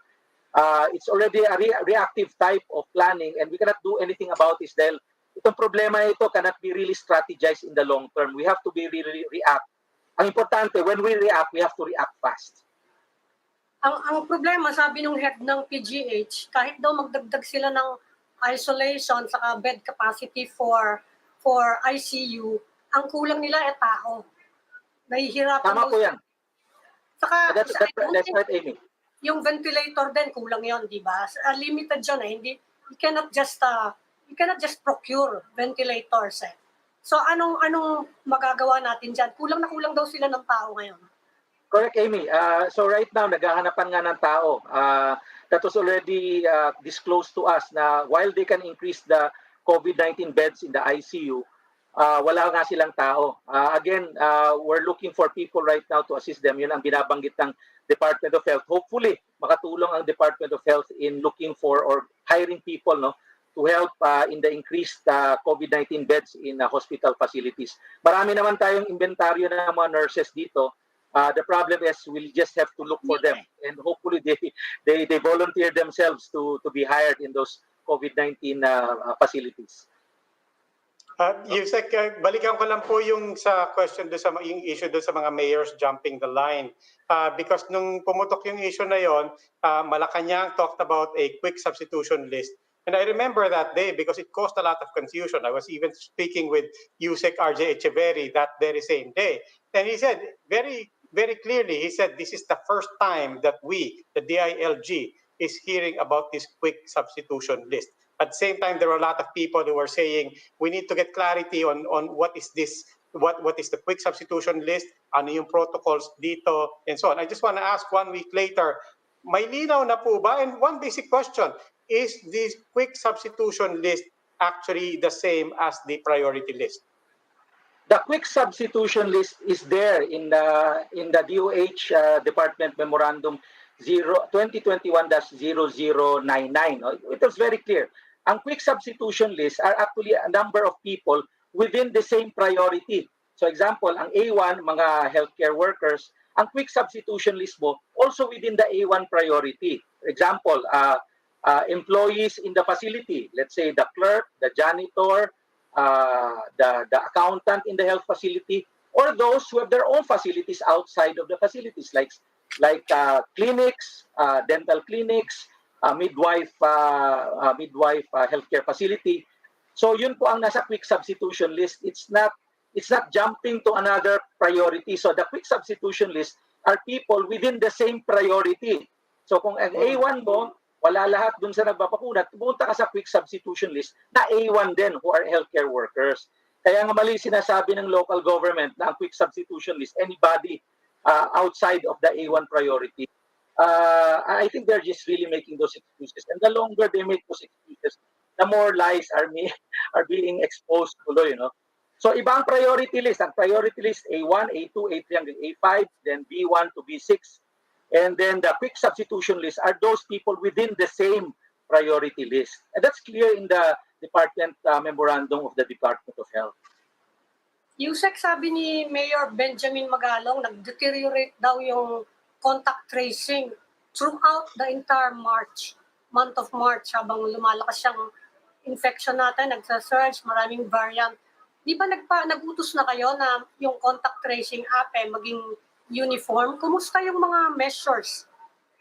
It's already a reactive type of planning and we cannot do anything about this dahil itong problema na ito cannot be really strategized in the long term. We have to be really react. Ang importante, when we react, we have to react fast. Ang problema, sabi nung head ng PGH, kahit daw magdagdag sila ng isolation saka bed capacity for ICU, ang kulang nila ay tao. Nahihirapan. Tama po yan. Saka, That's right, Amy. Yung ventilator din, kulang yon, di ba? Limited yun eh. Hindi, you cannot just procure ventilators eh. So anong magagawa natin dyan? Kulang na kulang daw sila ng tao ngayon. Correct, Amy. So right now, naghahanapan nga ng tao. That was already disclosed to us na while they can increase the COVID-19 beds in the ICU, wala nga silang tao. Again, we're looking for people right now to assist them. Yun ang binabanggit ng Department of Health. Hopefully, makatulong ang Department of Health in looking for or hiring people, no, to help in the increased COVID-19 beds in hospital facilities. Marami naman tayong inventaryo ng mga nurses dito. The problem is we'll just have to look for them, and hopefully they volunteer themselves to be hired in those COVID-19 facilities. Usec, balikan ko lang po yung sa question doon sa yung issue doon sa mga mayors jumping the line. Because nung pumutok yung issue na yon, Malacanang talked about a quick substitution list. And I remember that day because it caused a lot of confusion. I was even speaking with Usec RJ Echeverry that very same day. And he said very, very clearly, he said, this is the first time that we, the DILG, is hearing about this quick substitution list. At the same time, there were a lot of people who were saying, we need to get clarity on what is this, what is the quick substitution list, ano yung protocols dito, and so on. I just want to ask 1 week later, may linaw na po ba? And one basic question, is this quick substitution list actually the same as the priority list? The quick substitution list is there in the DOH Department Memorandum 2021-0099. It was very clear. Ang quick substitution list are actually a number of people within the same priority. So example, ang A1, mga healthcare workers, ang quick substitution list mo also within the A1 priority. For example, employees in the facility, let's say the clerk, the janitor, the accountant in the health facility, or those who have their own facilities outside of the facilities, like clinics, dental clinics, midwife healthcare facility. So yun po ang nasa quick substitution list. It's not it's not jumping to another priority. So the quick substitution list are people within the same priority. So kung ang A1 mo, wala lahat dun sa nagbabakuna, pumunta ka sa quick substitution list na A1 din who are healthcare workers. Kaya nga mali sinasabi ng local government na ang quick substitution list, anybody outside of the A1 priority. I think they're just really making those excuses. And the longer they make those excuses, the more lies are being exposed tuloy, you know. So iba ang priority list. Ang priority list, A1, A2, A3, hanggang A5, then B1 to B6. And then the quick substitution list are those people within the same priority list. And that's clear in the department memorandum of the Department of Health. Usec, sabi ni Mayor Benjamin Magalong, nag-deteriorate daw yung contact tracing throughout the entire month of March, habang lumalakas siyang infection natin, nagsa-surge, maraming variant. Di ba nag-utos na kayo na yung contact tracing app maging uniform? Kumusta yung mga measures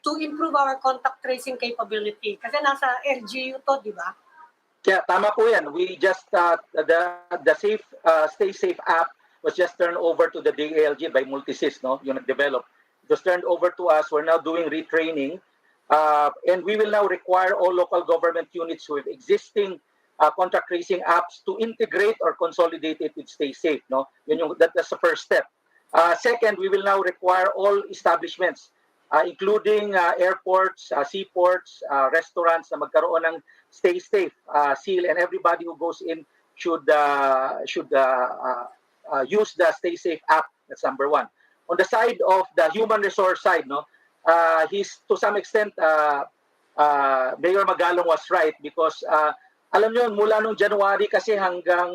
to improve our contact tracing capability? Kasi nasa LGU to, di ba? Yeah, tama po yan. We just, the Stay Safe app was just turned over to the DALG by Multisys, no? Yung nag-develop. It was turned over to us. We're now doing retraining. And we will now require all local government units with existing contact tracing apps to integrate or consolidate it with Stay Safe, no? That's the first step. Second, we will now require all establishments, including airports, seaports, restaurants, na magkaroon ng Stay Safe seal, and everybody who goes in should use the Stay Safe app. That's number one. On the side of the human resource side, no, he's to some extent Mayor Magalong was right because alam niyo mula nung January kasi hanggang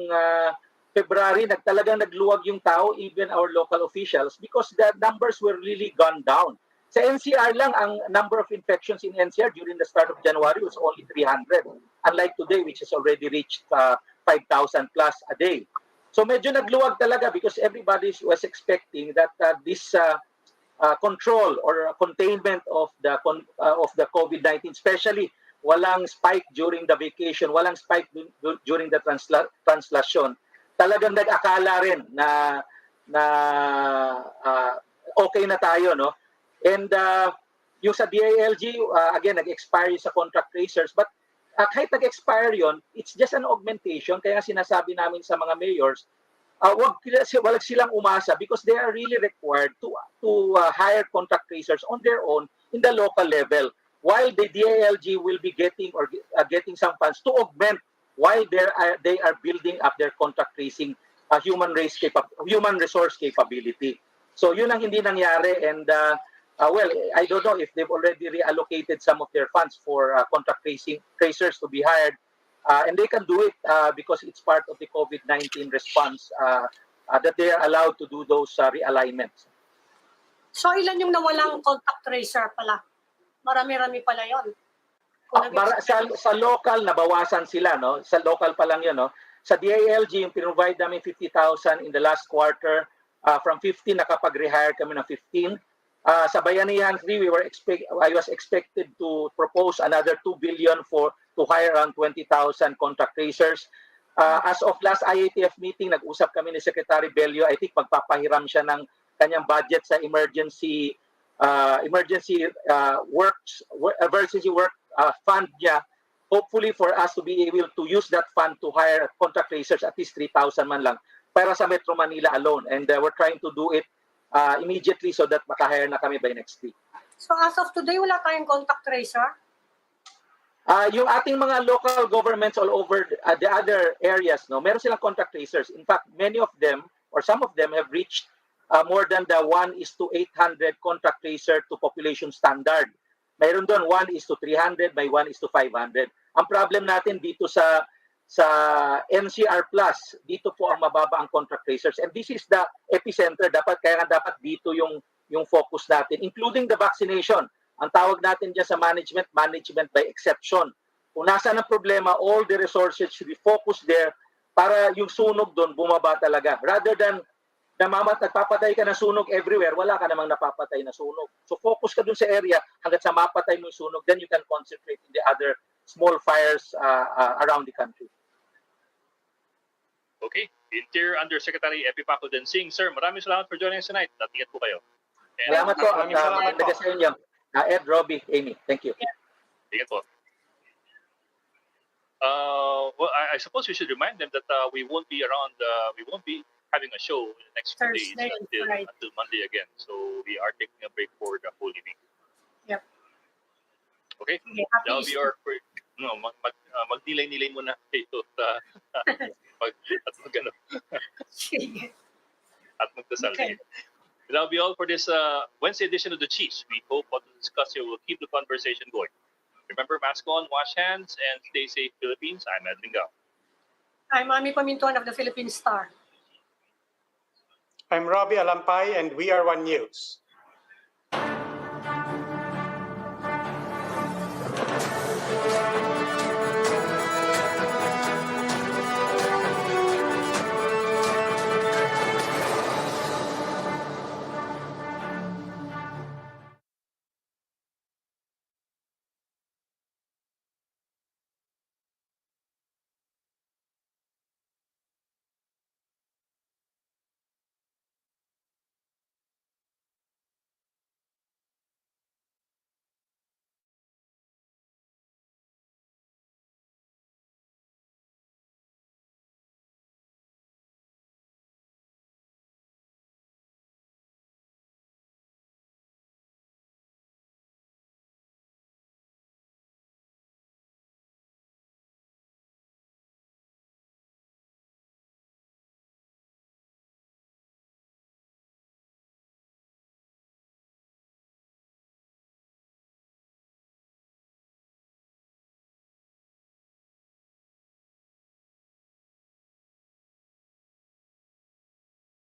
February talagang nagluwag yung tao, even our local officials, because the numbers were really gone down. Sa NCR lang, ang number of infections in NCR during the start of January was only 300. Unlike today, which has already reached 5,000 plus a day. So medyo nagluwag talaga because everybody was expecting that this control or containment of the COVID-19, especially walang spike during the vacation, walang spike during the translasyon, talagang nag-akala rin na okay na tayo, no? And yung sa DILG, again, nag-expire sa contract tracers, but kahit nag-expire yon, it's just an augmentation. Kaya sinasabi namin sa mga mayors, wag silang umasa because they are really required to hire contract tracers on their own in the local level, while the DILG will be getting some funds to augment while they are building up their contact tracing human resource capability. So yun ang hindi nangyari, and well, I don't know if they've already reallocated some of their funds for contact tracers to be hired, and they can do it because it's part of the COVID-19 response that they are allowed to do those realignments. So ilan yung nawalang contact tracer pala? Marami-rami pala yon. Sa local, nabawasan sila, no? Sa local pa lang yun, no? Sa DILG, yung pinrovide namin 50,000 in the last quarter, from 15, nakapag-rehire kami ng 15. Sa Bayanihan 3, I was expected to propose another 2 billion to hire around 20,000 contact tracers. As of last IATF meeting, nag-usap kami ni Secretary Bello. I think magpapahiram siya ng kanyang budget sa emergency work fund niya, hopefully for us to be able to use that fund to hire contact tracers at least 3,000 man lang para sa Metro Manila alone, and we're trying to do it immediately so that makahire na kami by next week. So as of today, wala tayong contact tracer? Yung ating mga local governments all over the other areas, no, meron silang contact tracers. In fact, many of them or some of them have reached more than the 1:800 contact tracer to population standard. Mayroon doon 1:300, may 1:500. Ang problem natin dito sa NCR Plus, dito po ang mababa ang contact tracers, and this is the epicenter. Kaya dapat dito yung focus natin, including the vaccination. Ang tawag natin diyan sa management by exception. Kung nasa ng problema, all the resources should be focused there para yung sunog doon bumaba talaga. Rather than nagpapatay ka ng sunog everywhere, wala ka namang napapatay na sunog. So focus ka dun sa area hanggat sa mapatay mo yung sunog, then you can concentrate in the other small fires around the country. Okay. Interior Undersecretary Epimaco Densing. Sir, maraming salamat for joining us tonight. Ingat po kayo. And Salamat po. Maraming salamat Maganda po. sa inyo. Ed, Robbie, Amy. Thank you. ingat po. Well, I suppose we should remind them that we won't be around. We won't be having a show in the next few days Thursday and Friday. until Monday again. So we are taking a break for the Holy Week. Yep. Okay, Okay, happy that'll be Easter. our no magnilay-nilay muna kayo at magano Sige. at magdasal. Okay. That'll be all for this Wednesday edition of the Chiefs. We hope what we discuss here will keep the conversation going. Remember, mask on, wash hands, and stay safe, Philippines. I'm Edwin Gao. I'm Ami Pamintuan of the Philippine Star. I'm Robbie Alampay, and we are One News.